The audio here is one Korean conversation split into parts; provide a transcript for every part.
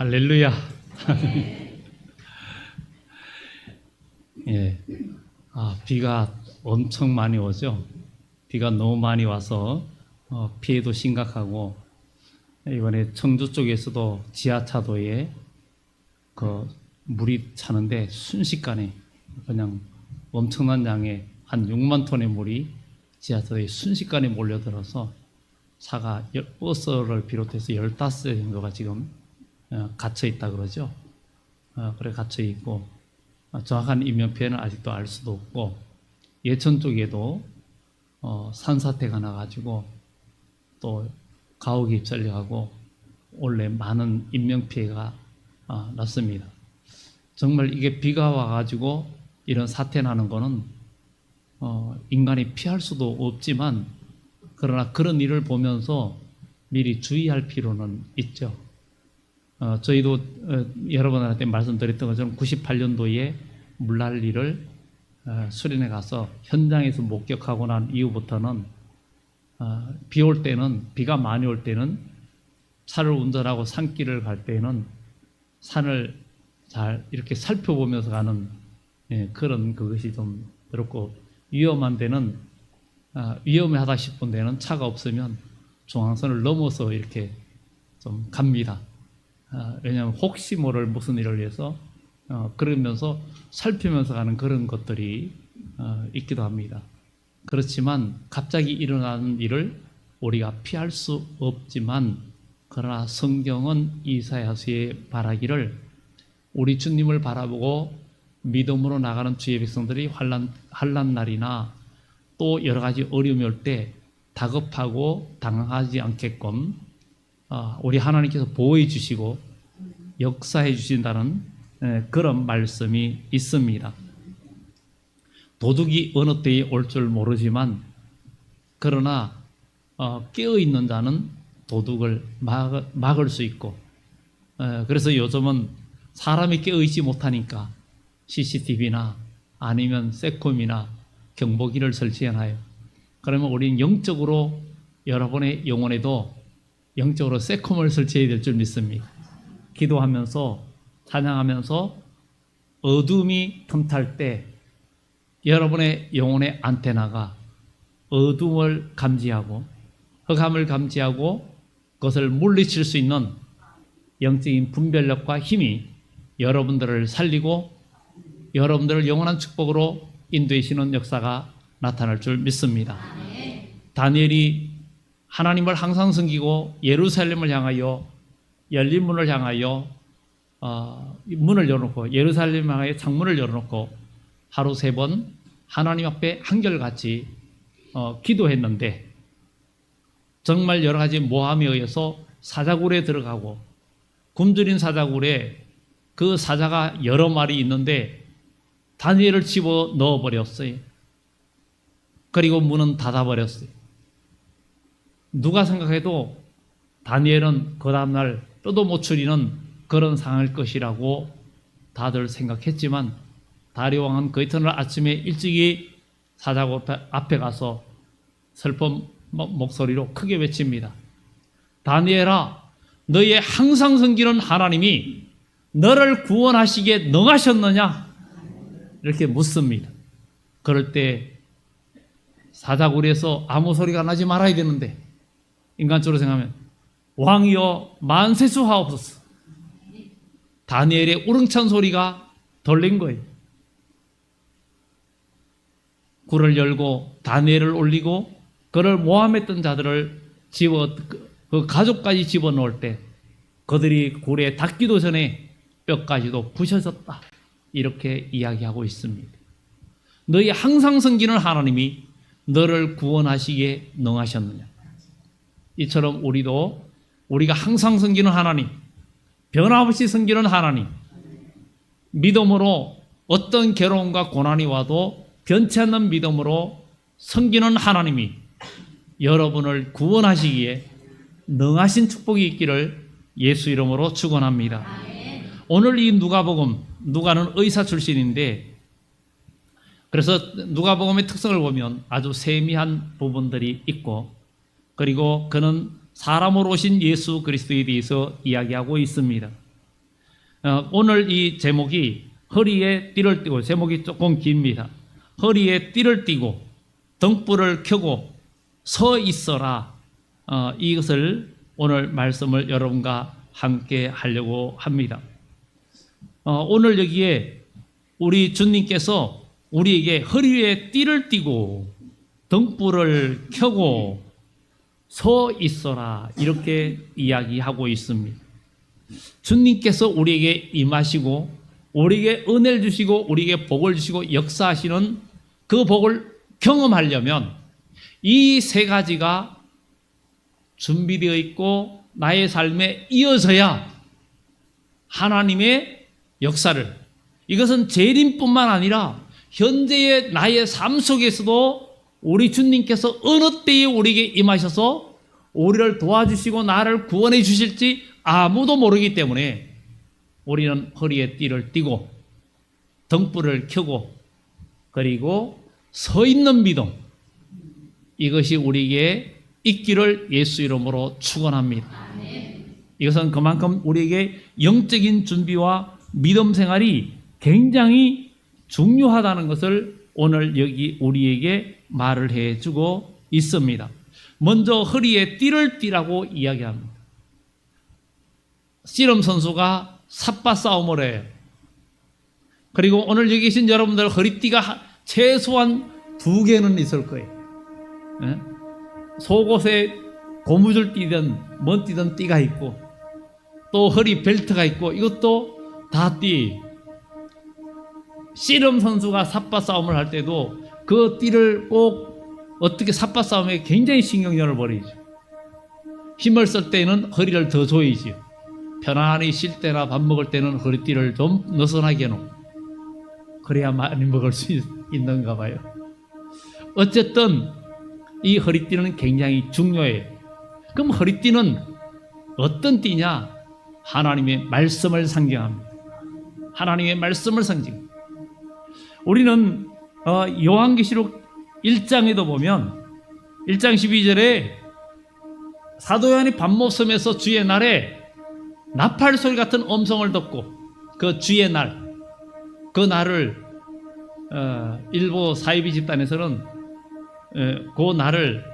할렐루야. 예. 비가 엄청 많이 오죠. 비가 너무 많이 와서 피해도 심각하고, 이번에 청주 쪽에서도 지하차도에 그 물이 차는데 순식간에 그냥 엄청난 양의 한 6만 톤의 물이 지하차도에 순식간에 몰려들어서 차가 버스를 비롯해서 15대 정도가 지금 갇혀 있다 그러죠. 그래 갇혀 있고, 정확한 인명피해는 아직도 알 수도 없고, 예천 쪽에도 산사태가 나가지고 또 가옥이 입살려가고 원래 많은 인명피해가 났습니다. 정말 이게 비가 와가지고 이런 사태 나는 거는 인간이 피할 수도 없지만, 그러나 그런 일을 보면서 미리 주의할 필요는 있죠. 저희도 여러분한테 말씀드렸던 것처럼 98년도에 물난리를 수련회 가서 현장에서 목격하고 난 이후부터는 비 올 때는, 비가 많이 올 때는 차를 운전하고 산길을 갈 때는 산을 잘 이렇게 살펴보면서 가는 그런 그것이 좀 그렇고, 위험한 데는 위험하다 싶은 데는 차가 없으면 중앙선을 넘어서 이렇게 좀 갑니다. 왜냐하면 혹시 모를 무슨 일을 위해서 그러면서 살피면서 가는 그런 것들이 있기도 합니다. 그렇지만 갑자기 일어나는 일을 우리가 피할 수 없지만, 그러나 성경은 이사야서에 말하기를 우리 주님을 바라보고 믿음으로 나가는 주의 백성들이 환난 날이나 또 여러 가지 어려움이 올 때 다급하고 당황하지 않게끔 우리 하나님께서 보호해 주시고 역사해 주신다는 그런 말씀이 있습니다. 도둑이 어느 때에 올 줄 모르지만, 그러나 깨어있는 자는 도둑을 막을 수 있고, 그래서 요즘은 사람이 깨어있지 못하니까 CCTV나 아니면 세콤이나 경보기를 설치해놔요. 그러면 우리는 영적으로 여러분의 영혼에도 영적으로 세콤을 설치해야 될 줄 믿습니다. 기도하면서 찬양하면서 어둠이 틈탈 때 여러분의 영혼의 안테나가 어둠을 감지하고 흑암을 감지하고 그것을 물리칠 수 있는 영적인 분별력과 힘이 여러분들을 살리고 여러분들을 영원한 축복으로 인도하시는 역사가 나타날 줄 믿습니다. 다니엘이 하나님을 항상 섬기고 예루살렘을 향하여 열린 문을 향하여 문을 열어놓고, 예루살렘 향하여 창문을 열어놓고 하루 3번 하나님 앞에 한결같이 기도했는데, 정말 여러 가지 모함에 의해서 사자굴에 들어가고, 굶주린 사자굴에 그 사자가 여러 마리 있는데 다니엘을 집어 넣어버렸어요. 그리고 문은 닫아버렸어요. 누가 생각해도 다니엘은 그 다음날 뼈도 못 추리는 그런 상황일 것이라고 다들 생각했지만, 다리오 왕은 그 이튿날 아침에 일찍이 사자굴 앞에 가서 슬픈 목소리로 크게 외칩니다. 다니엘아, 너의 항상 섬기는 하나님이 너를 구원하시기에 능하셨느냐? 이렇게 묻습니다. 그럴 때 사자굴에서 아무 소리가 나지 말아야 되는데, 인간적으로 생각하면 왕이여 만세수하옵소서, 다니엘의 우렁찬 소리가 들린 거예요. 굴을 열고 다니엘을 올리고 그를 모함했던 자들을 그 가족까지 집어넣을 때 그들이 굴에 닿기도 전에 뼈까지도 부셔졌다, 이렇게 이야기하고 있습니다. 너희 항상 섬기는 하나님이 너를 구원하시기에 능하셨느냐? 이처럼 우리가 항상 섬기는 하나님, 변함없이 섬기는 하나님, 믿음으로 어떤 괴로움과 고난이 와도 변치 않는 믿음으로 섬기는 하나님이 여러분을 구원하시기에 능하신 축복이 있기를 예수 이름으로 축원합니다. 오늘 이 누가는 의사 출신인데, 그래서 누가복음의 특성을 보면 아주 세미한 부분들이 있고, 그리고 그는 사람으로 오신 예수 그리스도에 대해서 이야기하고 있습니다. 오늘 이 제목이 허리에 띠를 띠고, 제목이 조금 깁니다. 허리에 띠를 띠고 등불을 켜고 서 있어라. 이것을 오늘 말씀을 여러분과 함께 하려고 합니다. 오늘 여기에 우리 주님께서 우리에게 허리 위에 띠를 띠고 등불을 켜고 서 있어라 이렇게 이야기하고 있습니다. 주님께서 우리에게 임하시고 우리에게 은혜를 주시고 우리에게 복을 주시고 역사하시는 그 복을 경험하려면 이 세 가지가 준비되어 있고 나의 삶에 이어져야 하나님의 역사를, 이것은 재림뿐만 아니라 현재의 나의 삶 속에서도 우리 주님께서 어느 때에 우리에게 임하셔서 우리를 도와주시고 나를 구원해 주실지 아무도 모르기 때문에 우리는 허리에 띠를 띠고 등불을 켜고 그리고 서 있는 믿음, 이것이 우리에게 있기를 예수 이름으로 축원합니다. 이것은 그만큼 우리에게 영적인 준비와 믿음 생활이 굉장히 중요하다는 것을 오늘 여기 우리에게 말을 해주고 있습니다. 먼저 허리에 띠를 띠라고 이야기합니다. 씨름 선수가 삿바 싸움을 해요. 그리고 오늘 여기 계신 여러분들 허리띠가 최소한 2개는 있을 거예요. 속옷에 고무줄 띠든 뭔 띠든 띠가 있고 또 허리 벨트가 있고 이것도 다 띠. 씨름 선수가 삿바 싸움을 할 때도 그 띠를 꼭 어떻게 삿바 싸움에 굉장히 신경전을 벌이죠. 힘을 쓸 때는 허리를 더 조이죠. 편안히 쉴 때나 밥 먹을 때는 허리띠를 좀 느슨하게 해놓고 그래야 많이 먹을 수 있는가 봐요. 어쨌든 이 허리띠는 굉장히 중요해요. 그럼 허리띠는 어떤 띠냐? 하나님의 말씀을 상징합니다. 하나님의 말씀을 상징. 우리는 요한계시록 1장에도 보면 1장 12절에 사도 요한이 밥 먹으면서 주의 날에 나팔 소리 같은 음성을 듣고 그 주의 날, 그 날을 일부 사이비 집단에서는 그 날을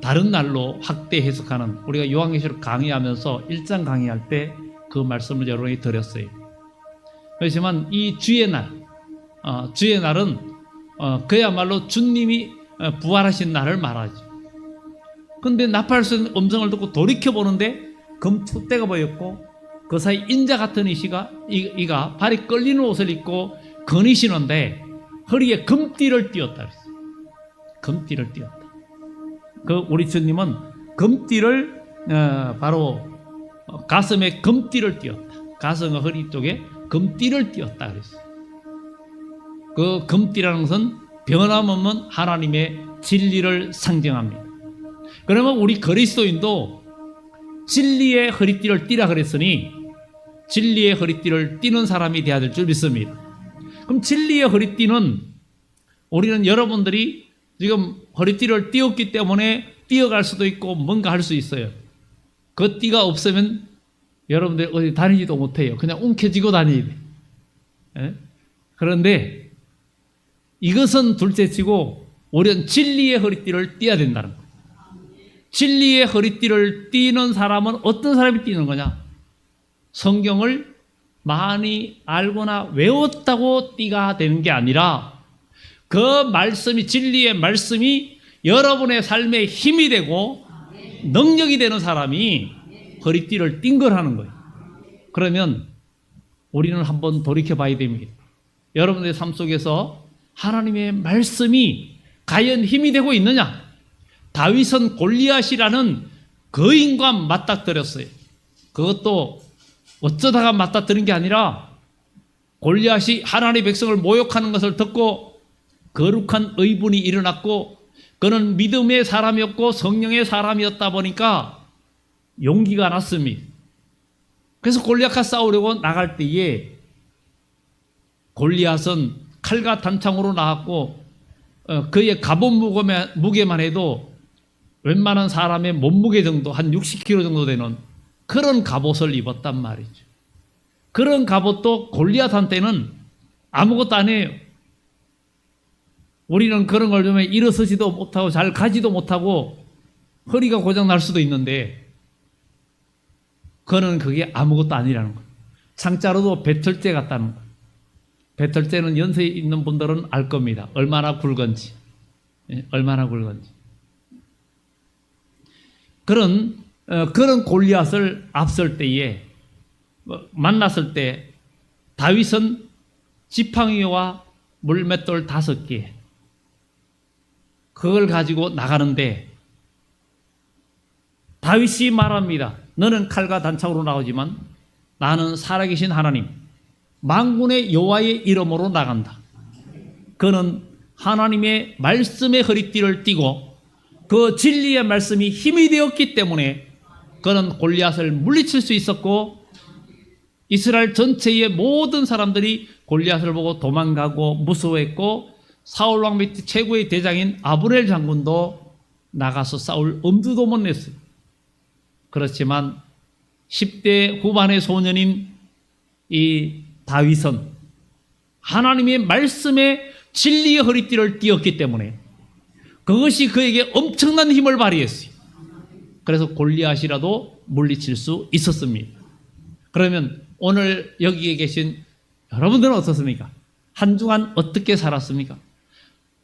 다른 날로 확대 해석하는, 우리가 요한계시록 강의하면서 1장 강의할 때 그 말씀을 여러분이 드렸어요. 그렇지만 이 주의 날, 주의 날은 그야말로 주님이 부활하신 날을 말하죠. 그런데 나팔 소리 음성을 듣고 돌이켜보는데 금투대가 보였고 그 사이 인자 같은 이가 발이 끌리는 옷을 입고 거니시는데 허리에 금띠를 띄었다 그랬어요. 금띠를 띄었다. 그 우리 주님은 금띠를 바로 가슴에 금띠를 띄었다. 가슴과 허리 쪽에 금띠를 띄었다 그랬어요. 그 금띠라는 것은 변함없는 하나님의 진리를 상징합니다. 그러면 우리 그리스도인도 진리의 허리띠를 띠라 그랬으니 진리의 허리띠를 띠는 사람이 되어야 될 줄 믿습니다. 그럼 진리의 허리띠는 우리는 여러분들이 지금 허리띠를 띄었기 때문에 뛰어갈 수도 있고 뭔가 할 수 있어요. 그 띠가 없으면 여러분들 어디 다니지도 못해요. 그냥 움켜쥐고 다니야 돼. 그런데 이것은 둘째치고 우리는 진리의 허리띠를 띠어야 된다는 거예요. 진리의 허리띠를 띠는 사람은 어떤 사람이 띠는 거냐? 성경을 많이 알거나 외웠다고 띠가 되는 게 아니라 그 말씀이, 진리의 말씀이 여러분의 삶에 힘이 되고 능력이 되는 사람이 허리띠를 띈 걸 하는 거예요. 그러면 우리는 한번 돌이켜 봐야 됩니다. 여러분의 삶 속에서 하나님의 말씀이 과연 힘이 되고 있느냐? 다윗은 골리앗이라는 거인과 맞닥뜨렸어요. 그것도 어쩌다가 맞닥뜨린 게 아니라 골리앗이 하나님의 백성을 모욕하는 것을 듣고 거룩한 의분이 일어났고 그는 믿음의 사람이었고 성령의 사람이었다 보니까 용기가 났습니다. 그래서 골리앗과 싸우려고 나갈 때에 골리앗은 칼과 단창으로 나왔고 그의 갑옷 무게만 해도 웬만한 사람의 몸무게 정도, 한 60kg 정도 되는 그런 갑옷을 입었단 말이죠. 그런 갑옷도 골리앗한테는 아무것도 아니에요. 우리는 그런 걸 보면 일어서지도 못하고 잘 가지도 못하고 허리가 고장 날 수도 있는데 그는 그게 아무것도 아니라는 거예요. 창자로도 배틀재 같다는 거예요. 배틀재는 연세 있는 분들은 알 겁니다. 얼마나 굵은지. 얼마나 굵은지. 그런 골리앗을 앞설 때에 만났을 때 다윗은 지팡이와 물맷돌 5개 그걸 가지고 나가는데 다윗이 말합니다. 너는 칼과 단창으로 나오지만 나는 살아계신 하나님 만군의 여호와의 이름으로 나간다. 그는 하나님의 말씀의 허리띠를 띠고 그 진리의 말씀이 힘이 되었기 때문에 그는 골리앗을 물리칠 수 있었고 이스라엘 전체의 모든 사람들이 골리앗을 보고 도망가고 무서워했고 사울 왕 밑에 최고의 대장인 아브넬 장군도 나가서 싸울 엄두도 못 냈어요. 그렇지만 10대 후반의 소년인 이 다윗은 하나님의 말씀에 진리의 허리띠를 띠었기 때문에 그것이 그에게 엄청난 힘을 발휘했어요. 그래서 골리앗이라도 물리칠 수 있었습니다. 그러면 오늘 여기에 계신 여러분들은 어떻습니까? 한 주간 어떻게 살았습니까?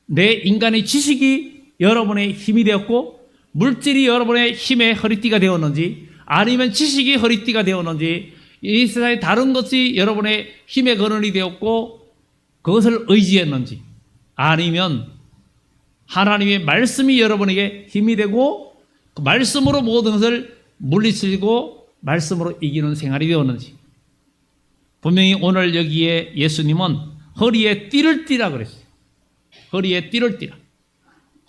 내 인간의 지식이 여러분의 힘이 되었고 물질이 여러분의 힘의 허리띠가 되었는지 아니면 지식이 허리띠가 되었는지 이 세상의 다른 것이 여러분의 힘의 근원이 되었고 그것을 의지했는지 아니면 하나님의 말씀이 여러분에게 힘이 되고 그 말씀으로 모든 것을 물리치고 말씀으로 이기는 생활이 되었는지 분명히 오늘 여기에 예수님은 허리에 띠를 띠라 그랬어요. 허리에 띠를 띠라.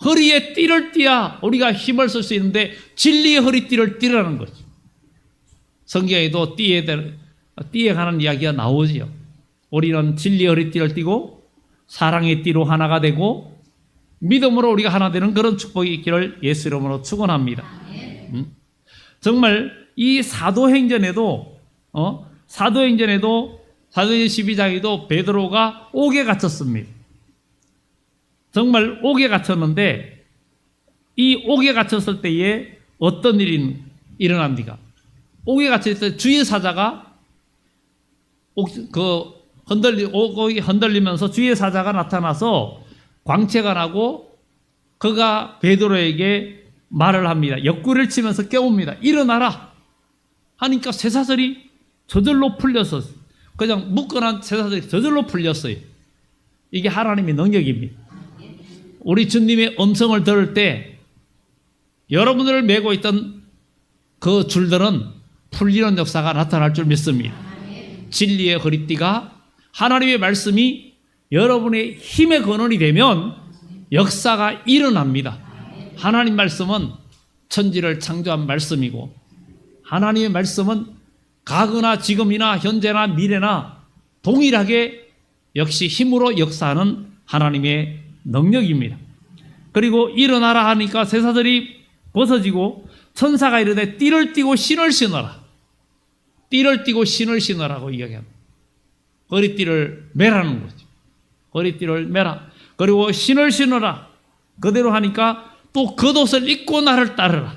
허리에 띠를 띠야 우리가 힘을 쓸 수 있는데 진리의 허리띠를 띠라는 거죠. 성경에도 띠에 관한 이야기가 나오지요. 우리는 진리의 허리띠를 띠고 사랑의 띠로 하나가 되고 믿음으로 우리가 하나 되는 그런 축복이 있기를 예수 이름으로 축원합니다. 정말 이 사도행전에도 사도행전 12장에도 베드로가 옥에 갇혔습니다. 정말 옥에 갇혔는데 이 옥에 갇혔을 때에 어떤 일이 일어납니까? 옥에 갇혔을 때 주의 사자가 옥이 흔들리면서 주의 사자가 나타나서 광채가 나고 그가 베드로에게 말을 합니다. 옆구리를 치면서 깨웁니다. 일어나라 하니까 쇠사슬이 저절로 풀려서 그냥 묶어놓은 쇠사슬이 저절로 풀렸어요. 이게 하나님의 능력입니다. 우리 주님의 음성을 들을 때 여러분들을 메고 있던 그 줄들은 풀리는 역사가 나타날 줄 믿습니다. 진리의 허리띠가 하나님의 말씀이 여러분의 힘의 근원이 되면 역사가 일어납니다. 하나님 말씀은 천지를 창조한 말씀이고 하나님의 말씀은 과거나 지금이나 현재나 미래나 동일하게 역시 힘으로 역사하는 하나님의 능력입니다. 그리고 일어나라 하니까 쇠사슬이 벗어지고 천사가 이르되 띠를 띠고 신을 신어라. 띠를 띠고 신을 신어라고 이야기합니다. 허리띠를 매라는 거죠. 허리띠를 매라. 그리고 신을 신어라. 그대로 하니까 또 겉옷을 입고 나를 따르라.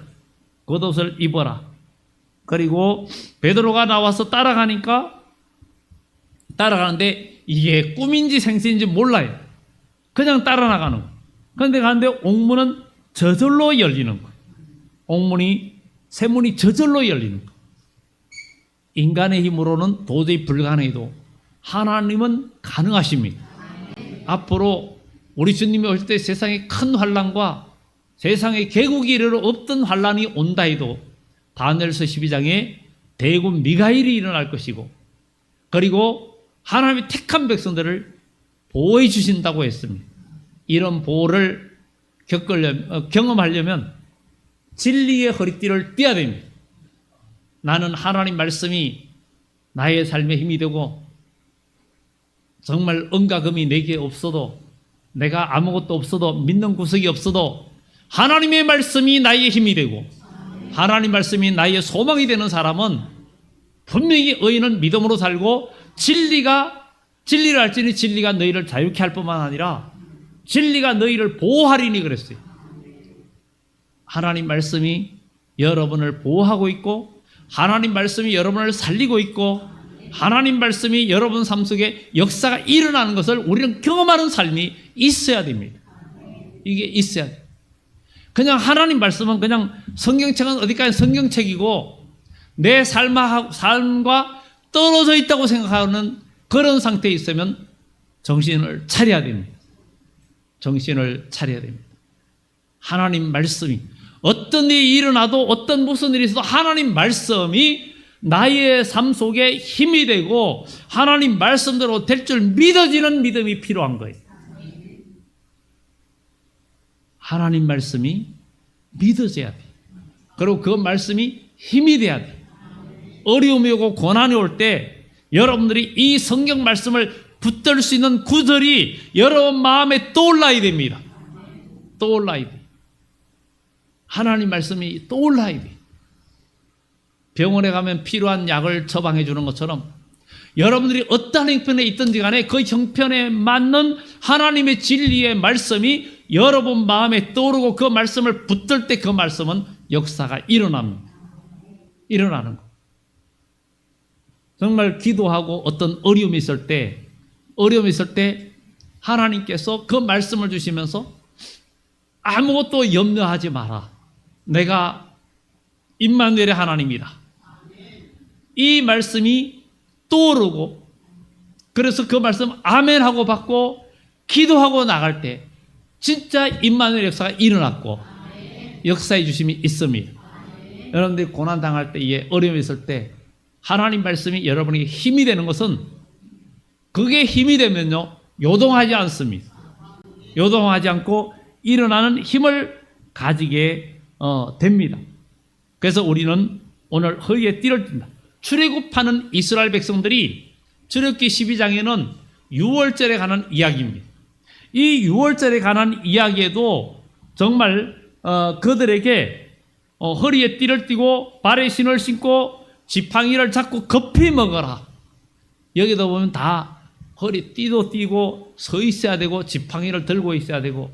겉옷을 입어라. 그리고 베드로가 나와서 따라가는데 이게 꿈인지 생시인지 몰라요. 그냥 따라 나가는 거예요. 그런데 가는데 옥문은 저절로 열리는 거예요. 세문이 저절로 열리는 거예요. 인간의 힘으로는 도저히 불가능해도 하나님은 가능하십니다. 앞으로 우리 주님이 올 때 세상에 큰 환난과 세상에 개국이 이르러 없던 환난이 온다 해도 다니엘서 12장에 대군 미가엘이 일어날 것이고 그리고 하나님의 택한 백성들을 보호해 주신다고 했습니다. 이런 보호를 경험하려면 진리의 허리띠를 띠어야 됩니다. 나는 하나님 말씀이 나의 삶의 힘이 되고 정말 은과 금이 내게 없어도 내가 아무것도 없어도 믿는 구석이 없어도 하나님의 말씀이 나의 힘이 되고 하나님 말씀이 나의 소망이 되는 사람은 분명히 의인은 믿음으로 살고 진리를 알지니 진리가 너희를 자유케 할 뿐만 아니라 진리가 너희를 보호하리니 그랬어요. 하나님 말씀이 여러분을 보호하고 있고 하나님 말씀이 여러분을 살리고 있고 하나님 말씀이 여러분 삶 속에 역사가 일어나는 것을 우리는 경험하는 삶이 있어야 됩니다. 이게 있어야 돼요. 그냥 하나님 말씀은 그냥 성경책은 어디까지 성경책이고 내 삶과 떨어져 있다고 생각하는 그런 상태에 있으면 정신을 차려야 됩니다. 정신을 차려야 됩니다. 하나님 말씀이 어떤 일이 일어나도 어떤 무슨 일이 있어도 하나님 말씀이 나의 삶 속에 힘이 되고 하나님 말씀대로 될 줄 믿어지는 믿음이 필요한 거예요. 하나님 말씀이 믿어져야 돼. 그리고 그 말씀이 힘이 돼야 돼. 어려움이 오고 고난이 올 때 여러분들이 이 성경 말씀을 붙들 수 있는 구절이 여러분 마음에 떠올라야 됩니다. 떠올라야 돼. 하나님 말씀이 떠올라야 돼. 병원에 가면 필요한 약을 처방해 주는 것처럼 여러분들이 어떠한 형편에 있든지 간에 그 형편에 맞는 하나님의 진리의 말씀이 여러분 마음에 떠오르고 그 말씀을 붙들 때 그 말씀은 역사가 일어납니다. 일어나는 거. 정말 기도하고 어떤 어려움이 있을 때 하나님께서 그 말씀을 주시면서 아무것도 염려하지 마라. 내가 임마누엘의 하나님이다. 이 말씀이 떠오르고 그래서 그 말씀 아멘 하고 받고 기도하고 나갈 때 진짜 임마누엘 역사가 일어났고 역사의 주심이 있습니다. 여러분들이 고난당할 때에 어려움이 있을 때 하나님 말씀이 여러분에게 힘이 되는 것은 그게 힘이 되면요 요동하지 않습니다. 요동하지 않고 일어나는 힘을 가지게 됩니다. 그래서 우리는 오늘 허리에 띠를 띈다. 출애굽하는 이스라엘 백성들이 출애굽기 12장에는 유월절에 관한 이야기입니다. 이 유월절에 관한 이야기에도 정말 그들에게 허리에 띠를 띠고 발에 신을 신고 지팡이를 잡고 급히 먹어라. 여기다 보면 다 허리 띠도 띠고 서 있어야 되고 지팡이를 들고 있어야 되고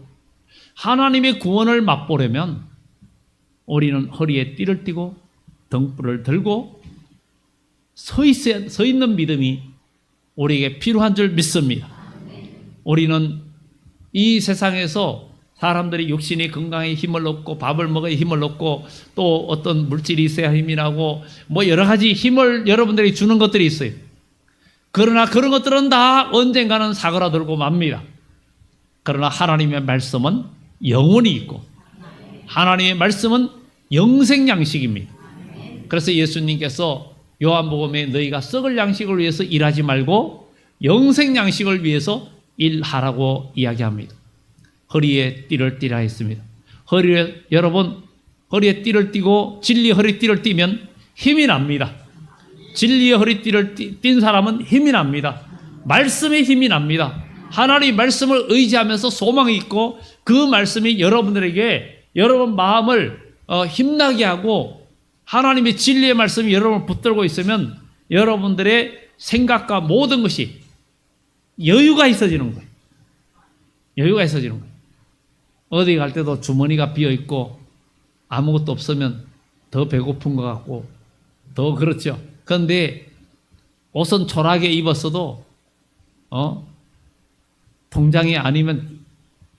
하나님의 구원을 맛보려면 우리는 허리에 띠를 띠고 등불을 들고 서 있는 믿음이 우리에게 필요한 줄 믿습니다. 우리는 이 세상에서 사람들이 육신이 건강에 힘을 얻고 밥을 먹어야 힘을 얻고 또 어떤 물질이 있어야 힘이 나고 뭐 여러 가지 힘을 여러분들이 주는 것들이 있어요. 그러나 그런 것들은 다 언젠가는 사그라들고 맙니다. 그러나 하나님의 말씀은 영원히 있고 하나님의 말씀은 영생 양식입니다. 그래서 예수님께서 요한복음에 너희가 썩을 양식을 위해서 일하지 말고 영생 양식을 위해서 일하라고 이야기합니다. 허리에 띠를 띠라 했습니다. 여러분 허리에 띠를 띠고 진리 허리띠를 띠면 힘이 납니다. 진리의 허리띠를 띈 사람은 힘이 납니다. 말씀에 힘이 납니다. 하나님의 말씀을 의지하면서 소망이 있고 그 말씀이 여러분들에게 여러분 마음을 힘나게 하고 하나님의 진리의 말씀이 여러분을 붙들고 있으면 여러분들의 생각과 모든 것이 여유가 있어지는 거예요. 여유가 있어지는 거예요. 어디 갈 때도 주머니가 비어있고 아무것도 없으면 더 배고픈 것 같고 더 그렇죠. 그런데 옷은 초라하게 입었어도 통장이 아니면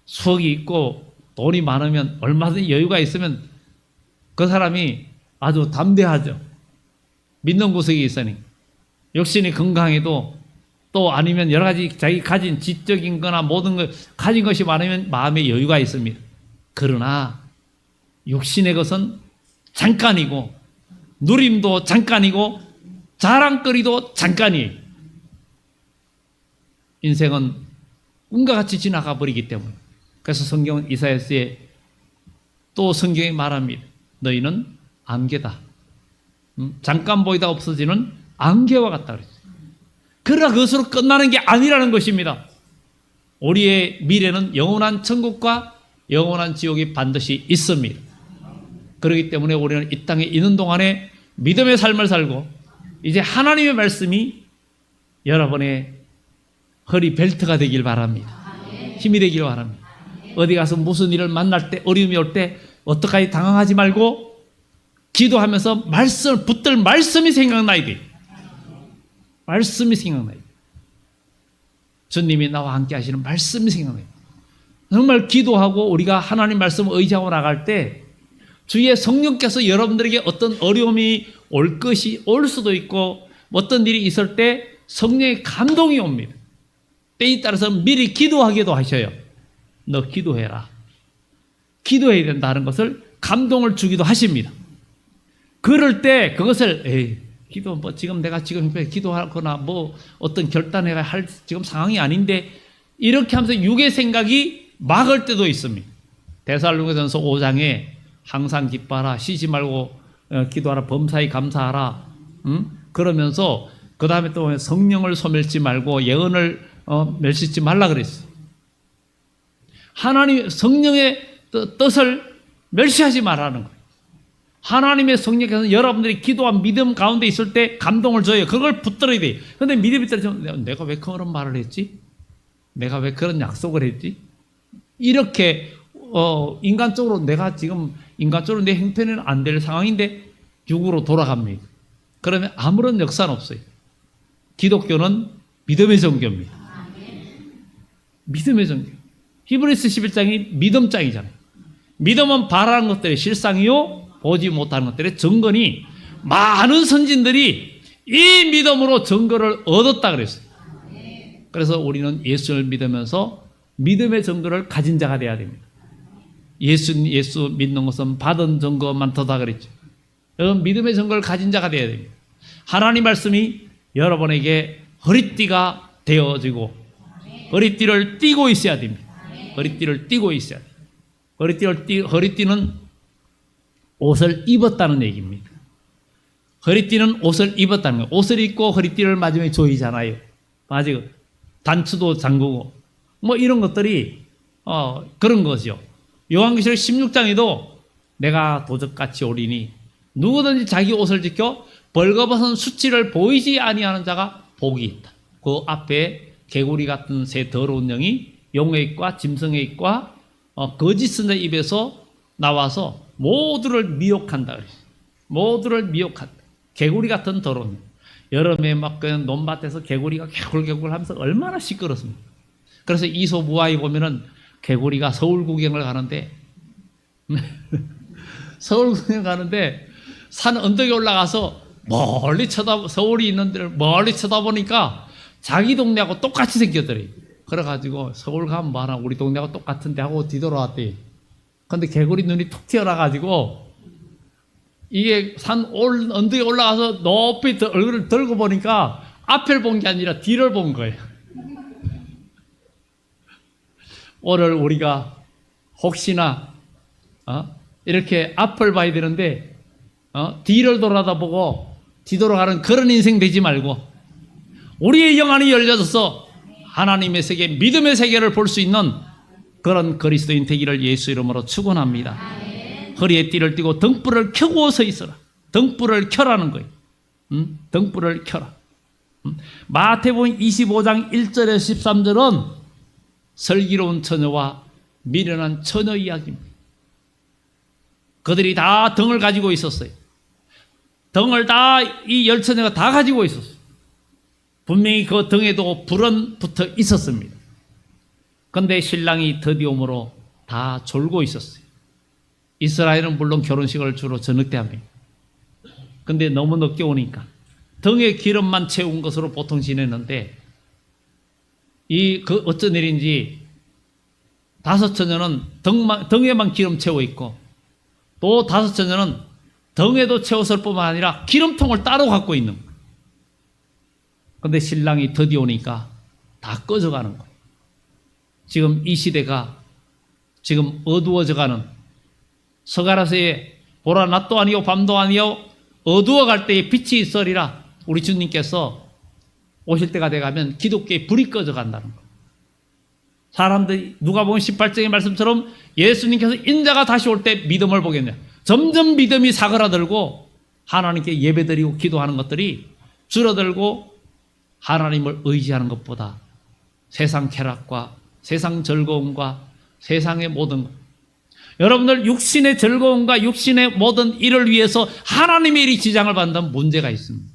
수억이 있고 돈이 많으면 얼마든지 여유가 있으면 그 사람이 아주 담대하죠. 믿는 구석이 있으니 육신이 건강해도 또 아니면 여러 가지 자기 가진 지적인 거나 모든 걸 가진 것이 많으면 마음에 여유가 있습니다. 그러나 육신의 것은 잠깐이고 누림도 잠깐이고 자랑거리도 잠깐이에요. 인생은 꿈과 같이 지나가 버리기 때문에 그래서 성경은 이사야서에 또 성경이 말합니다. 너희는 안개다. 잠깐 보이다 없어지는 안개와 같다 그랬어요. 그러나 그것으로 끝나는 게 아니라는 것입니다. 우리의 미래는 영원한 천국과 영원한 지옥이 반드시 있습니다. 그렇기 때문에 우리는 이 땅에 있는 동안에 믿음의 삶을 살고 이제 하나님의 말씀이 여러분의 허리 벨트가 되길 바랍니다. 힘이 되길 바랍니다. 어디 가서 무슨 일을 만날 때, 어려움이 올 때 어떡하지 당황하지 말고 기도하면서 붙들 말씀이 생각나야 돼. 말씀이 생각나야 돼. 주님이 나와 함께 하시는 말씀이 생각나야 돼. 정말 기도하고 우리가 하나님 말씀을 의지하고 나갈 때 주의 성령께서 여러분들에게 어떤 어려움이 올 수도 있고 어떤 일이 있을 때 성령의 감동이 옵니다. 때에 따라서 미리 기도하기도 하셔요. 너 기도해라. 기도해야 된다는 것을 감동을 주기도 하십니다. 그럴 때 그것을 지금 내가 기도하거나 어떤 결단해야 할 지금 상황이 아닌데 이렇게 하면서 육의 생각이 막을 때도 있습니다. 데살로니가전서 5장에 항상 기뻐하라, 쉬지 말고 기도하라, 범사에 감사하라. 그러면서 그 다음에 또 성령을 소멸치 말고 예언을 멸시지 말라 그랬어요. 하나님 성령의 뜻을 멸시하지 말라는 거예요. 하나님의 성령께서 여러분들이 기도와 믿음 가운데 있을 때 감동을 줘요. 그걸 붙들어야 돼요. 그런데 믿음이 떨어지면 내가 왜 그런 말을 했지? 내가 왜 그런 약속을 했지? 이렇게 인간적으로 내 형편에는 안 될 상황인데 육으로 돌아갑니다. 그러면 아무런 역사는 없어요. 기독교는 믿음의 종교입니다. 믿음의 종교. 히브리서 11장이 믿음장이잖아요. 믿음은 바라는 것들의 실상이요 보지 못하는 것들의 증거니 많은 선진들이 이 믿음으로 증거를 얻었다 그랬어요. 그래서 우리는 예수를 믿으면서 믿음의 증거를 가진 자가 되어야 됩니다. 예수 믿는 것은 받은 증거만 더다 그랬죠. 믿음의 증거를 가진 자가 되어야 됩니다. 하나님 말씀이 여러분에게 허리띠가 되어지고 허리띠를 띠고 있어야 됩니다. 허리띠를 띠고 있어야 돼요. 허리띠는 옷을 입었다는 얘기입니다. 허리띠는 옷을 입었다는 거예요. 옷을 입고 허리띠를 마지막에 조이잖아요. 맞아요. 단추도 잠그고 이런 것들이 그런 거죠. 요한계시록 16장에도 내가 도적같이 오리니 누구든지 자기 옷을 지켜 벌거벗은 수치를 보이지 아니하는 자가 복이 있다. 그 앞에 개구리 같은 새 더러운 영이 용의 입과 짐승의 입과 거짓 선자의 입에서 나와서 모두를 미혹한다. 모두를 미혹한다. 개구리 같은 더러운 영. 여름에 막 그냥 논밭에서 개구리가 개굴개굴 하면서 얼마나 시끄럽습니까? 그래서 이솝우화에 보면은 개구리가 서울 구경을 가는데 서울 구경 가는데 산 언덕에 올라가서 서울이 있는 데를 멀리 쳐다보니까 자기 동네하고 똑같이 생겼더래. 그래가지고 서울 가면 뭐하나 우리 동네하고 똑같은데 하고 뒤돌아왔대. 근데 개구리 눈이 툭 튀어나가지고 이게 언덕에 올라가서 높이 얼굴을 들고 보니까 앞을 본 게 아니라 뒤를 본 거예요. 오늘 우리가 혹시나 이렇게 앞을 봐야 되는데 뒤를 돌아다보고 뒤돌아가는 그런 인생 되지 말고 우리의 영안이 열려져서 하나님의 세계, 믿음의 세계를 볼 수 있는 그런 그리스도인 되기를 예수 이름으로 축원합니다. 허리에 띠를 띠고 등불을 켜고 서 있어라. 등불을 켜라는 거예요. 등불을 켜라. 마태복음 25장 1절에서 13절은 슬기로운 처녀와 미련한 처녀 이야기입니다. 그들이 다 등을 가지고 있었어요. 등을 이 열처녀가 다 가지고 있었어요. 분명히 그 등에도 불은 붙어 있었습니다. 그런데 신랑이 드디어 오므로 다 졸고 있었어요. 이스라엘은 물론 결혼식을 주로 저녁 때 합니다. 그런데 너무 늦게 오니까 등에 기름만 채운 것으로 보통 지냈는데 어쩐 일인지 다섯 처녀는 등에만 기름 채워 있고 또 다섯 처녀는 등에도 채웠을 뿐만 아니라 기름통을 따로 갖고 있는 거예요. 그런데 신랑이 드디어 오니까 다 꺼져가는 거예요. 지금 이 시대가 지금 어두워져가는 서가라서에 보라 낮도 아니요 밤도 아니요 어두워갈 때에 빛이 있으리라 우리 주님께서 오실 때가 돼가면 기독교의 불이 꺼져간다는 거예요. 사람들이 누가복음 18장의 말씀처럼 예수님께서 인자가 다시 올 때 믿음을 보겠냐. 점점 믿음이 사그라들고 하나님께 예배드리고 기도하는 것들이 줄어들고 하나님을 의지하는 것보다 세상 쾌락과 세상 즐거움과 세상의 모든 것, 여러분들 육신의 즐거움과 육신의 모든 일을 위해서 하나님의 일이 지장을 받는 문제가 있습니다.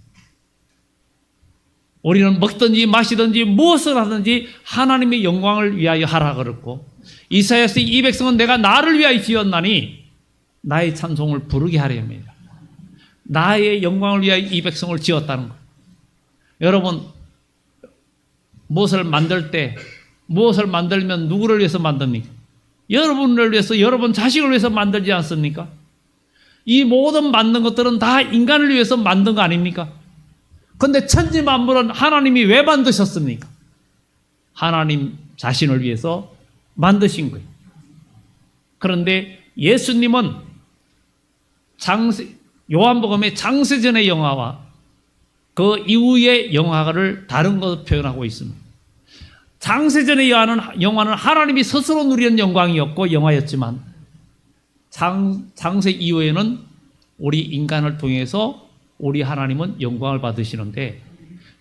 우리는 먹든지 마시든지 무엇을 하든지 하나님의 영광을 위하여 하라 그랬고, 이사야서 이 백성은 내가 나를 위하여 지었나니 나의 찬송을 부르게 하려 합니다. 나의 영광을 위하여 이 백성을 지었다는 것. 여러분, 무엇을 만들 때, 무엇을 만들면 누구를 위해서 만듭니까? 여러분을 위해서, 여러분 자식을 위해서 만들지 않습니까? 이 모든 만든 것들은 다 인간을 위해서 만든 거 아닙니까? 그런데 천지 만물은 하나님이 왜 만드셨습니까? 하나님 자신을 위해서 만드신 거예요. 그런데 예수님은 요한복음의 장세전의 영화와 그 이후의 영화를 다른 것으로 표현하고 있습니다. 장세전의 영화는 하나님이 스스로 누리는 영광이었고 영화였지만, 장세 이후에는 우리 인간을 통해서 우리 하나님은 영광을 받으시는데,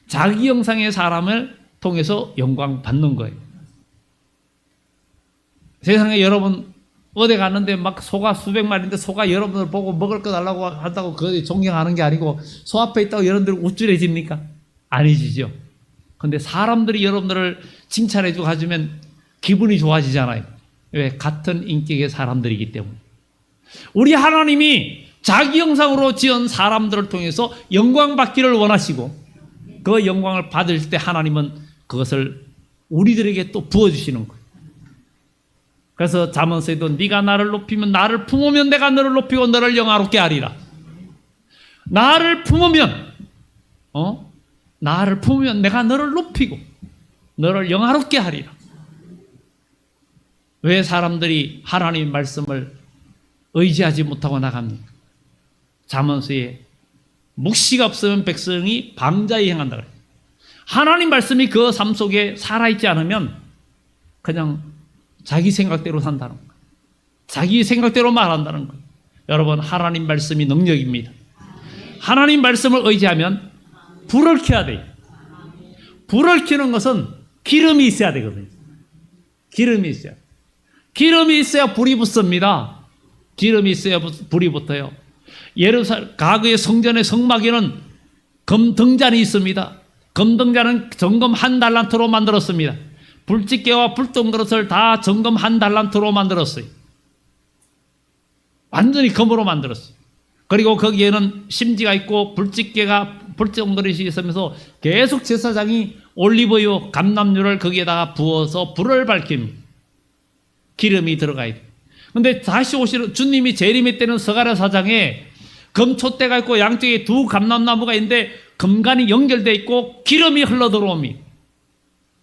자기 형상의 사람을 통해서 영광 받는 거예요. 세상에 여러분 어디 갔는데 막 소가 수백 마리인데 소가 여러분을 보고 먹을 거 달라고 한다고 그걸 존경하는 게 아니고, 소 앞에 있다고 여러분들이 우쭐해집니까? 아니지죠. 근데 사람들이 여러분들을 칭찬해주고 해주면 기분이 좋아지잖아요. 왜? 같은 인격의 사람들이기 때문에. 우리 하나님이 자기 형상으로 지은 사람들을 통해서 영광 받기를 원하시고, 그 영광을 받을 때 하나님은 그것을 우리들에게 또 부어주시는 거예요. 그래서 잠언서에도 네가 나를 높이면, 나를 품으면 내가 너를 높이고 너를 영화롭게 하리라. 나를 품으면 내가 너를 높이고 너를 영화롭게 하리라. 왜 사람들이 하나님의 말씀을 의지하지 못하고 나갑니까? 잠언서에 묵시가 없으면 백성이 방자히 행한다 그래요. 하나님 말씀이 그 삶 속에 살아있지 않으면 그냥 자기 생각대로 산다는 거예요. 자기 생각대로 말한다는 거예요. 여러분, 하나님 말씀이 능력입니다. 하나님 말씀을 의지하면 불을 켜야 돼요. 불을 켜는 것은 기름이 있어야 되거든요. 기름이 있어야. 기름이 있어야 불이 붙습니다. 기름이 있어야 불이 붙어요. 과거의 성전의 성막에는 금등잔이 있습니다. 금등잔은 정금 1달란트로 만들었습니다. 불집게와 불똥그릇을 다 정금 1달란트로 만들었어요. 완전히 금으로 만들었어요. 그리고 거기에는 심지가 있고 불똥그릇이 있으면서 계속 제사장이 올리브유, 감람유를 거기에다가 부어서 불을 밝힙니다. 기름이 들어가야 돼요. 그런데 다시 오시는 주님이 재림의 때는 스가랴 4장에 금촛대가 있고 양쪽에 두 감람나무가 있는데 금관이 연결되어 있고 기름이 흘러들어옵니다.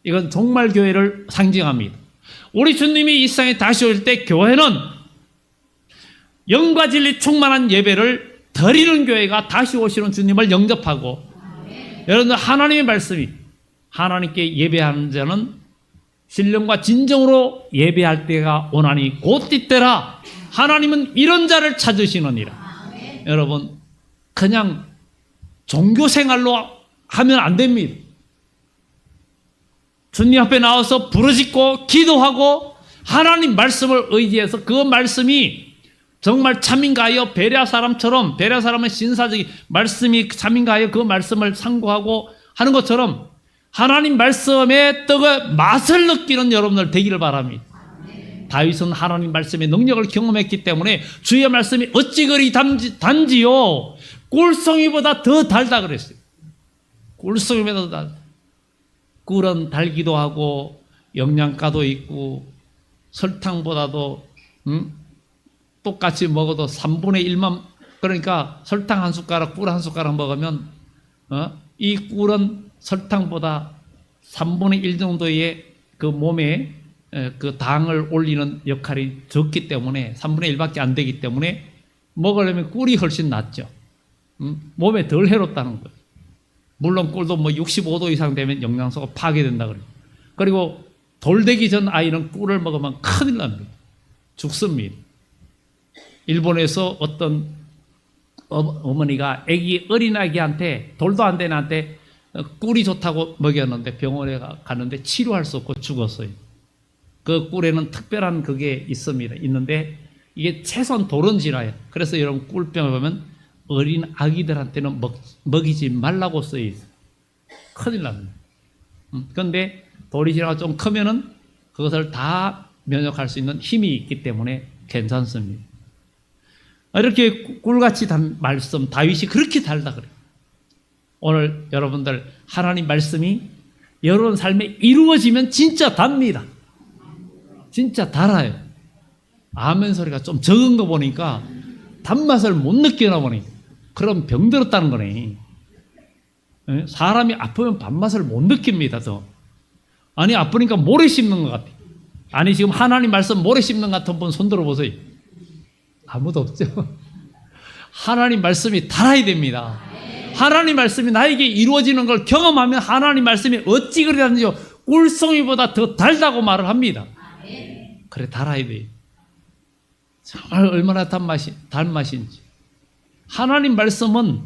이건 종말 교회를 상징합니다. 우리 주님이 이 세상에 다시 올 때 교회는 영과 진리 충만한 예배를 드리는 교회가 다시 오시는 주님을 영접하고, 여러분들 하나님의 말씀이, 하나님께 예배하는 자는 신령과 진정으로 예배할 때가 오나니 곧 이때라. 하나님은 이런 자를 찾으시느니라. 여러분, 그냥 종교 생활로 하면 안 됩니다. 주님 앞에 나와서 부르짖고 기도하고 하나님 말씀을 의지해서 그 말씀이 정말 참인가 하여 베레아 사람처럼, 베레아 사람은 신사적인 말씀이 참인가 하여 그 말씀을 상고하고 하는 것처럼 하나님 말씀의 떡의 맛을 느끼는 여러분들 되기를 바랍니다. 다윗은 하나님 말씀의 능력을 경험했기 때문에 주의 말씀이 어찌 그리 단지요 꿀송이보다 더 달다 그랬어요. 꿀송이보다 더 달다. 꿀은 달기도 하고 영양가도 있고 설탕보다도 똑같이 먹어도 3분의 1만, 그러니까 설탕 한 숟가락 꿀 한 숟가락 먹으면 이 꿀은 설탕보다 3분의 1 정도의 그 몸에 그 당을 올리는 역할이 적기 때문에 3분의 1밖에 안 되기 때문에 먹으려면 꿀이 훨씬 낫죠. 몸에 덜 해롭다는 거예요. 물론 꿀도 뭐 65도 이상 되면 영양소가 파괴된다 그래요. 그리고 돌 되기 전 아이는 꿀을 먹으면 큰일 납니다. 죽습니다. 일본에서 어떤 어머니가 어린아기한테 돌도 안 되는 한테 꿀이 좋다고 먹였는데 병원에 갔는데 치료할 수 없고 죽었어요. 그 꿀에는 특별한 그게 있는데 이게 최소한 돌은 지나요. 그래서 이런 꿀병을 보면 어린 아기들한테는 먹이지 말라고 쓰여 있어요. 큰일 납니다. 그런데 돌이 지나가 좀 크면은 그것을 다 면역할 수 있는 힘이 있기 때문에 괜찮습니다. 이렇게 꿀같이 단 말씀, 다윗이 그렇게 달다 그래요. 오늘 여러분들 하나님 말씀이 여러분 삶에 이루어지면 진짜 답니다. 진짜 달아요. 아멘 소리가 좀 적은 거 보니까 단맛을 못 느끼나 보니 그럼 병들었다는 거네. 사람이 아프면 밥맛을 못 느낍니다. 더. 아니 아프니까 모래 씹는 것 같아. 아니 지금 하나님 말씀 모래 씹는 것 같은 분 손들어 보세요. 아무도 없죠. 하나님 말씀이 달아야 됩니다. 하나님 말씀이 나에게 이루어지는 걸 경험하면 하나님 말씀이 어찌 그러는지요. 꿀송이보다 더 달다고 말을 합니다. 그래 달아야 돼요. 정말 얼마나 단맛인지. 하나님 말씀은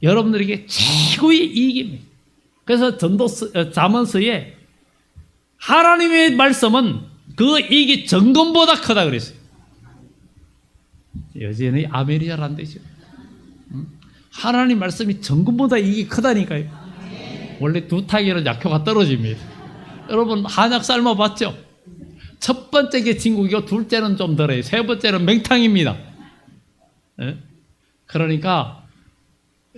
여러분들에게 최고의 이익입니다. 그래서 잠언서에 하나님의 말씀은 그 이익이 정금보다 크다 그랬어요. 여전히 아멘이 잘 안 되죠. 하나님 말씀이 정금보다 이익이 크다니까요. 원래 두 타기는 약효가 떨어집니다. 여러분 한약 삶아봤죠? 첫 번째 게 진국이고 둘째는 좀 덜해요. 세 번째는 맹탕입니다. 그러니까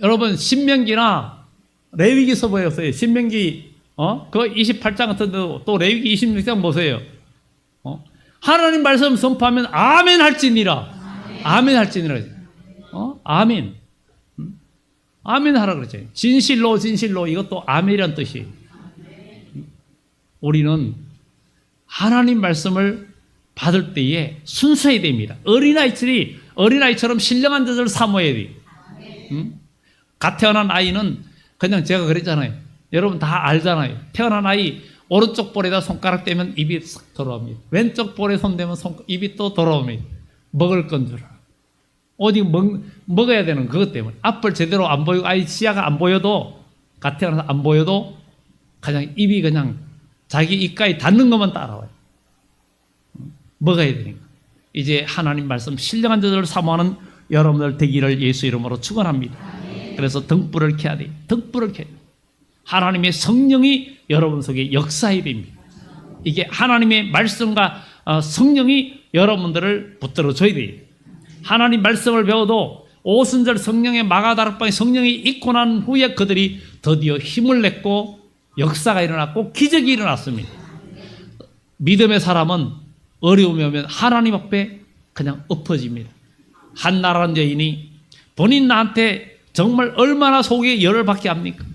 여러분 신명기나 레위기서 보세요. 신명기 그 28장 같은 데도 또 레위기 26장 보세요. 하나님 말씀 선포하면 아멘 할지니라. 아멘 할지니라. 아멘. 아멘 하라 그러죠. 진실로 진실로 이것도 아멘이란 뜻이에요. 우리는 하나님 말씀을 받을 때에 순수해야 됩니다. 어린아이처럼 신령한 젖을 사모해야 돼요. 갓 태어난 아이는 그냥 제가 그랬잖아요. 여러분 다 알잖아요. 태어난 아이 오른쪽 볼에다 손가락 대면 입이 싹 돌아옵니다. 왼쪽 볼에 손 대면 입이 또 돌아옵니다. 먹을 건 줄 알아. 어디 먹어야 되는 그것 때문에 앞을 제대로 안 보이고 아이 시야가 안 보여도 갓 태어나서 안 보여도 그냥 입이 그냥 자기 입가에 닿는 것만 따라와요. 먹어야 되니까. 이제 하나님 말씀 신령한 자들을 사모하는 여러분들 되기를 예수 이름으로 축원합니다. 그래서 등불을 켜야 돼요. 등불을 켜야 돼요. 하나님의 성령이 여러분 속에 역사해야 됩니다. 이게 하나님의 말씀과 성령이 여러분들을 붙들어 줘야 돼요. 하나님 말씀을 배워도 오순절 성령의 마가다락방에 성령이 있고 난 후에 그들이 드디어 힘을 냈고 역사가 일어났고 기적이 일어났습니다. 믿음의 사람은 어려움이 오면 하나님 앞에 그냥 엎어집니다. 한나라는 여인이 본인 나한테 정말 얼마나 속에 열을 받게 합니까?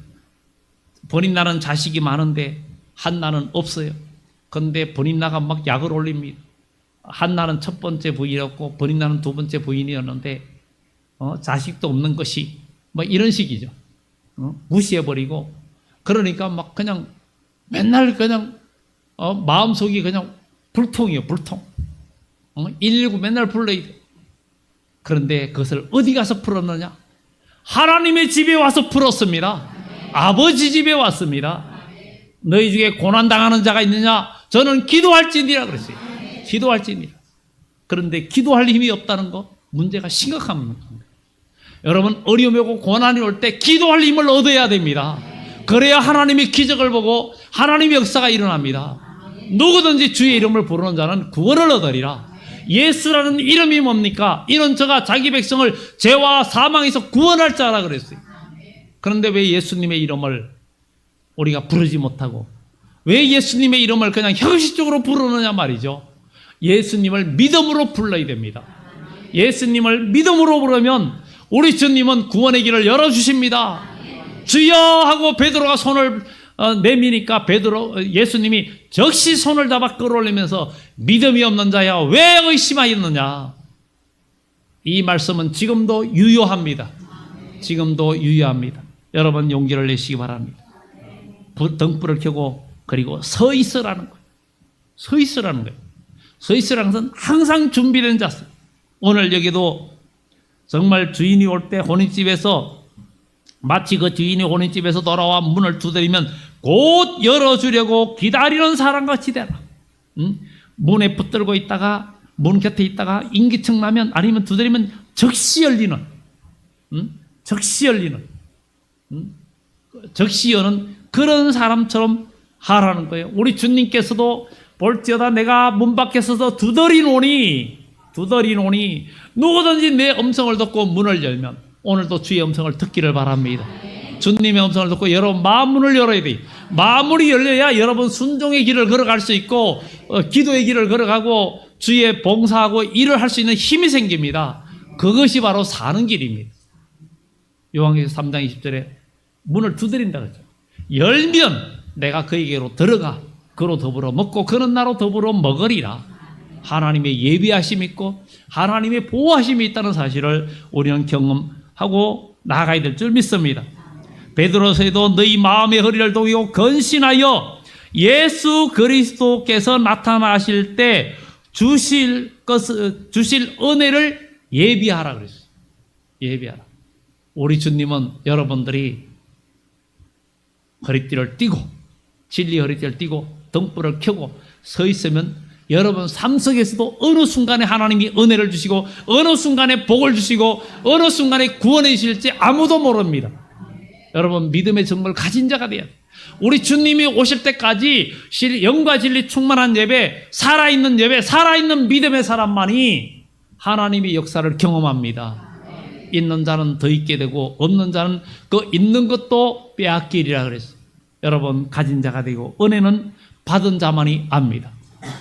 본인 나는 자식이 많은데 한나는 없어요. 그런데 본인 나가 막 약을 올립니다. 한나는 첫 번째 부인이었고 본인 나는 두 번째 부인이었는데 자식도 없는 것이 뭐 이런 식이죠. 무시해버리고 그러니까 막 그냥 맨날 그냥 마음속이 그냥 불통이에요. 불통. 119 맨날 불러야 돼. 그런데 그것을 어디 가서 풀었느냐? 하나님의 집에 와서 풀었습니다. 아버지 집에 왔습니다. 너희 중에 고난당하는 자가 있느냐? 저는 기도할지니라 그랬어요. 기도할지니라. 그런데 기도할 힘이 없다는 거 문제가 심각한 겁니다. 여러분 어려움이 오고 고난이 올 때 기도할 힘을 얻어야 됩니다. 그래야 하나님의 기적을 보고 하나님의 역사가 일어납니다. 누구든지 주의 이름을 부르는 자는 구원을 얻으리라. 예수라는 이름이 뭡니까? 이는 저가 자기 백성을 죄와 사망에서 구원할 자라 그랬어요. 그런데 왜 예수님의 이름을 우리가 부르지 못하고 왜 예수님의 이름을 그냥 형식적으로 부르느냐 말이죠. 예수님을 믿음으로 불러야 됩니다. 예수님을 믿음으로 부르면 우리 주님은 구원의 길을 열어주십니다. 주여 하고 베드로가 손을 내미니까 예수님이 즉시 손을 잡아 끌어올리면서 믿음이 없는 자야 왜 의심하였느냐. 이 말씀은 지금도 유효합니다. 지금도 유효합니다. 여러분 용기를 내시기 바랍니다. 등불을 켜고 그리고 서 있으라는 거예요. 서 있으라는 거예요. 서 있으라는 것은 항상 준비된 자세. 오늘 여기도 정말 주인이 올 때 혼인집에서 마치 그 주인이 혼인집에서 돌아와 문을 두드리면 곧 열어주려고 기다리는 사람같이 되라. 문에 붙들고 있다가 문 곁에 있다가 인기척 나면 아니면 두드리면 즉시 열리는 즉시 열리는 즉시 여는 그런 사람처럼 하라는 거예요. 우리 주님께서도 볼지어다 내가 문 밖에 서서 두드리노니 누구든지 내 음성을 듣고 문을 열면 오늘도 주의 음성을 듣기를 바랍니다. 주님의 음성을 듣고 여러분 마음문을 열어야 돼요. 마음문이 열려야 여러분 순종의 길을 걸어갈 수 있고 기도의 길을 걸어가고 주의 봉사하고 일을 할 수 있는 힘이 생깁니다. 그것이 바로 사는 길입니다. 요한계시록 3장 20절에 문을 두드린다 그러죠. 열면 내가 그에게로 들어가 그로 더불어 먹고 그는 나로 더불어 먹으리라. 하나님의 예비하심이 있고 하나님의 보호하심이 있다는 사실을 우리는 경험하고 나아가야 될 줄 믿습니다. 베드로서에도 너희 마음의 허리를 동이고 근신하여 예수 그리스도께서 나타나실 때 주실 은혜를 예비하라 그랬어요. 예비하라. 우리 주님은 여러분들이 허리띠를 띠고 진리 허리띠를 띠고 등불을 켜고 서 있으면 여러분 삶 속에서도 어느 순간에 하나님이 은혜를 주시고 어느 순간에 복을 주시고 어느 순간에 구원해 주실지 아무도 모릅니다. 여러분 믿음의 정말 가진 자가 돼야 돼요. 우리 주님이 오실 때까지 영과 진리 충만한 예배, 살아있는 예배, 살아있는 믿음의 사람만이 하나님의 역사를 경험합니다. 있는 자는 더 있게 되고 없는 자는 그 있는 것도 빼앗기리라 그랬어요. 여러분 가진 자가 되고 은혜는 받은 자만이 압니다.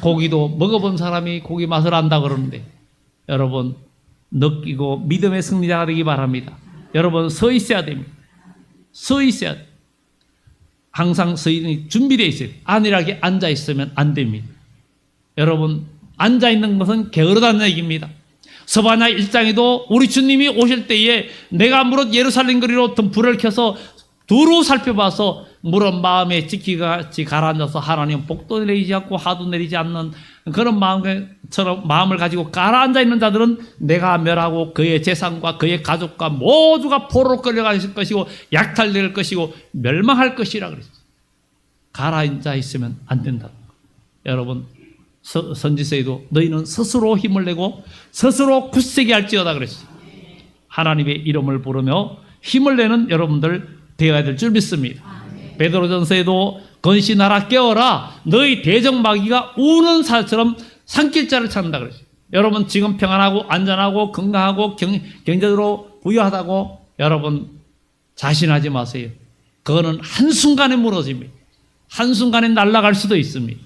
고기도 먹어본 사람이 고기 맛을 안다 그러는데 여러분 느끼고 믿음의 승리자가 되기 바랍니다. 여러분 서 있어야 됩니다. 서 있어야 돼요. 항상 서 있는 준비되어 있어요. 안일하게 앉아 있으면 안 됩니다. 여러분 앉아 있는 것은 게으르다는 얘기입니다. 서바냐 1장에도 우리 주님이 오실 때에 내가 무릇 예루살렘 거리로 불을 켜서 두루 살펴봐서 물은 마음에 지키같이 가라앉아서 하나님 복도 내리지 않고 하도 내리지 않는 그런 마음을 가지고 가라앉아 있는 자들은 내가 멸하고 그의 재산과 그의 가족과 모두가 포로로 끌려갈 것이고 약탈될 것이고 멸망할 것이라 그랬어요. 가라앉아 있으면 안 된다. 여러분 선지서에도 너희는 스스로 힘을 내고 스스로 굳세게 할지어다 그랬어요. 하나님의 이름을 부르며 힘을 내는 여러분들 되어야 될 줄 믿습니다. 베드로전서에도 건신하라 깨어라 너희 대적마귀가 우는 사처럼 산길자를 찾는다 그랬어요. 여러분 지금 평안하고 안전하고 건강하고 경제적으로 부유하다고 여러분 자신하지 마세요. 그거는 한순간에 무너집니다. 한순간에 날아갈 수도 있습니다.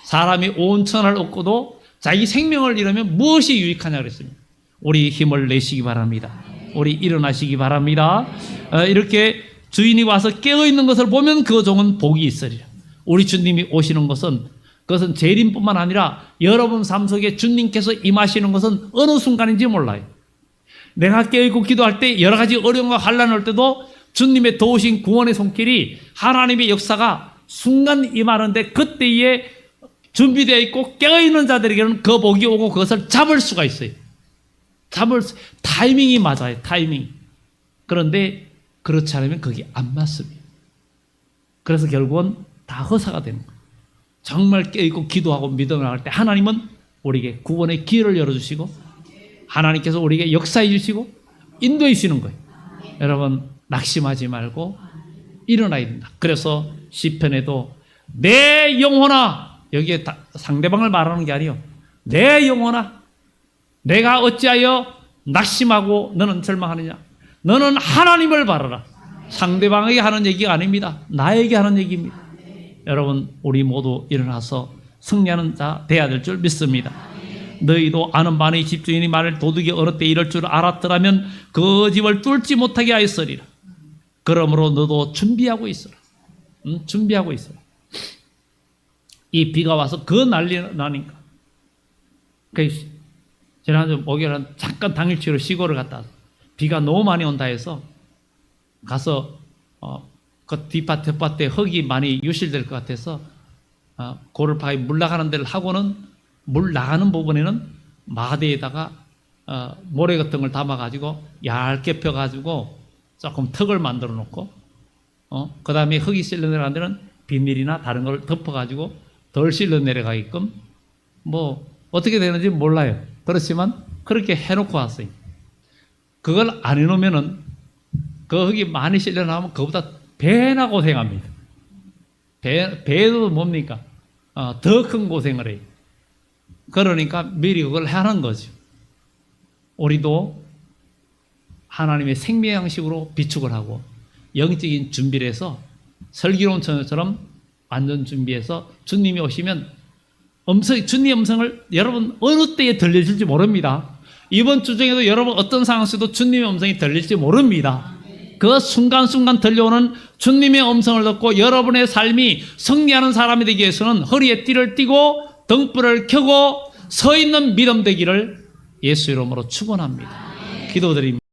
사람이 온 천하를 얻고도 자기 생명을 잃으면 무엇이 유익하냐 그랬습니다. 우리 힘을 내시기 바랍니다. 우리 일어나시기 바랍니다. 이렇게 주인이 와서 깨어있는 것을 보면 그 종은 복이 있으리라. 우리 주님이 오시는 것은 그것은 재림뿐만 아니라 여러분 삶 속에 주님께서 임하시는 것은 어느 순간인지 몰라요. 내가 깨어있고 기도할 때 여러 가지 어려움과 환난이 올 때도 주님의 도우신 구원의 손길이 하나님의 역사가 순간 임하는데 그때에 준비되어 있고 깨어있는 자들에게는 그 복이 오고 그것을 잡을 수가 있어요. 타이밍이 맞아요. 타이밍. 그런데 그렇지 않으면 그게 안 맞습니다. 그래서 결국은 다 허사가 되는 거예요. 정말 깨어있고 기도하고 믿음을 나갈 때 하나님은 우리에게 구원의 기회를 열어주시고 하나님께서 우리에게 역사해 주시고 인도해 주시는 거예요. 여러분 낙심하지 말고 일어나야 된다. 그래서 시편에도 내 영혼아, 여기에 상대방을 말하는 게 아니에요. 내 영혼아 내가 어찌하여 낙심하고 너는 절망하느냐. 너는 하나님을 바라라. 상대방에게 하는 얘기가 아닙니다. 나에게 하는 얘기입니다. 여러분 우리 모두 일어나서 승리하는 자 되어야 될 줄 믿습니다. 너희도 아는 바니 집주인이 만일 도둑이 어느 때 이럴 줄 알았더라면 그 집을 뚫지 못하게 하였으리라. 그러므로 너도 준비하고 있어라. 준비하고 있어라. 이 비가 와서 그 난리 나니까. 지난주 목요일은 잠깐 당일치기로 시골을 갔다 왔어요. 비가 너무 많이 온다 해서 가서 그 뒷밭에 흙이 많이 유실될 것 같아서 고를 파이 물 나가는 데를 하고는 물 나가는 부분에는 마대에다가 모래 같은 걸 담아가지고 얇게 펴가지고 조금 턱을 만들어 놓고 그 다음에 흙이 실려 내려가는 데는 비닐이나 다른 걸 덮어가지고 덜 실려 내려가게끔 뭐 어떻게 되는지 몰라요. 그렇지만 그렇게 해놓고 왔어요. 그걸 안 해놓으면은 그 흙이 많이 실려 나오면 그보다 배나 고생합니다. 배도 뭡니까? 더 큰 고생을 해요. 그러니까 미리 그걸 하는 거죠. 우리도 하나님의 생명 양식으로 비축을 하고 영적인 준비를 해서 슬기로운 처녀처럼 완전 준비해서 주님이 오시면 주님의 음성을 여러분 어느 때에 들려질지 모릅니다. 이번 주 중에도 여러분 어떤 상황 속에도 주님의 음성이 들릴지 모릅니다. 그 순간순간 들려오는 주님의 음성을 듣고 여러분의 삶이 승리하는 사람이 되기 위해서는 허리에 띠를 띠고 등불을 켜고 서 있는 믿음 되기를 예수 이름으로 축원합니다. 기도드립니다.